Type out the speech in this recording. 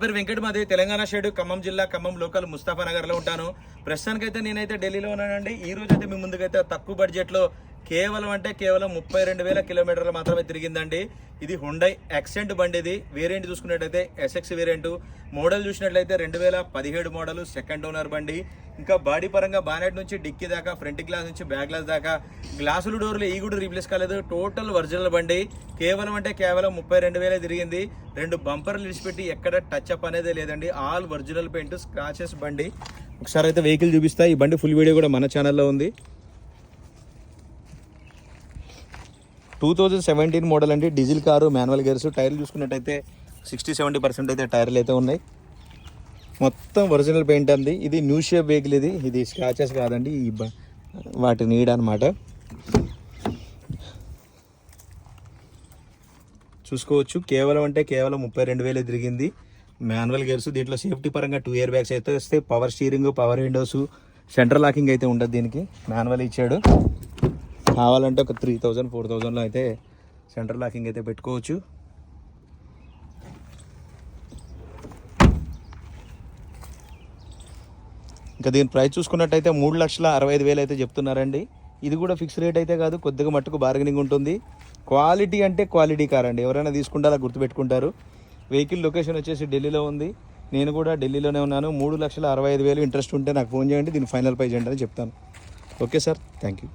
పేరు వెంకట్, మాది తెలంగాణ స్టేట్ ఖమ్మం జిల్లా ఖమ్మం లోకల్ ముస్తాఫా నగర్ లో ఉంటాను. ప్రస్తుతానికైతే నేనైతే ఢిల్లీలో ఉన్నానండి. ఈ రోజు అయితే మీ ముందుకైతే తక్కువ బడ్జెట్ లో కేవలం 32,000 కిలోమీటర్లు మాత్రమే తిరిగిందండి. ఇది హుండై యాక్సెంట్ బండి. ఇది వేరియంట్ చూసుకున్నట్టయితే ఎస్ఎక్స్ వేరియంట్. మోడల్ చూసినట్లయితే 2017 మోడల్, సెకండ్ ఓనర్ బండి. ఇంకా బాడీ పరంగా బానెట్ నుంచి డిక్కీ దాకా, ఫ్రంట్ గ్లాస్ నుంచి బ్యాక్ గ్లాస్ దాకా గ్లాసులు, డోర్లు ఈ కూడా రీప్లేస్ కాలేదు. టోటల్ ఒరిజినల్ బండి. కేవలం 32,000 తిరిగింది. 2 బంపర్లు విడిచిపెట్టి ఎక్కడ టచ్ అప్ అనేది లేదండి. ఆల్ ఒరిజినల్ పెయింట్, స్క్రాచెస్ బండి. ఒకసారి అయితే వెహికల్ చూపిస్తా. ఈ బండి ఫుల్ వీడియో కూడా మన ఛానల్లో ఉంది. 2017 మోడల్ అండి. Diesel car, manual gears. టైర్లు చూసుకున్నట్టయితే 60-70% అయితే టైర్లు అయితే ఉన్నాయి. మొత్తం ఒరిజినల్ పెయింట్ అండి. ఇది న్యూ షేప్ వెహికల్. ఇది స్క్రాచెస్ కాదండి, వాటి నీడ్ అనమాట. చూసుకోవచ్చు. కేవలం 32,000 తిరిగింది. Manual gears. దీంట్లో సేఫ్టీ పరంగా 2 ఇయర్ బ్యాగ్స్ అయితే వస్తాయి. Power steering, power Windows, centre locking అయితే ఉండదు. దీనికి మాన్యువల్ ఇచ్చాడు. కావాలంటే ఒక 3,000-4,000లో అయితే సెంటర్ లాకింగ్ అయితే పెట్టుకోవచ్చు. ఇంకా దీని ప్రైస్ చూసుకున్నట్టయితే 3,65,000 అయితే చెప్తున్నారండి. ఇది కూడా ఫిక్స్ రేట్ అయితే కాదు, కొద్దిగా మట్టుకు బార్గెనింగ్ ఉంటుంది. క్వాలిటీ అంటే క్వాలిటీ కార్ అండి. ఎవరైనా తీసుకుంటే అలా గుర్తుపెట్టుకుంటారు. వెహికల్ లొకేషన్ వచ్చేసి ఢిల్లీలో ఉంది. నేను కూడా ఢిల్లీలోనే ఉన్నాను. 3,65,000 ఇంట్రెస్ట్ ఉంటే నాకు ఫోన్ చేయండి. దీని ఫైనల్ ప్రైస్ ఏంటని చెప్తాను. Okay sir, thank you.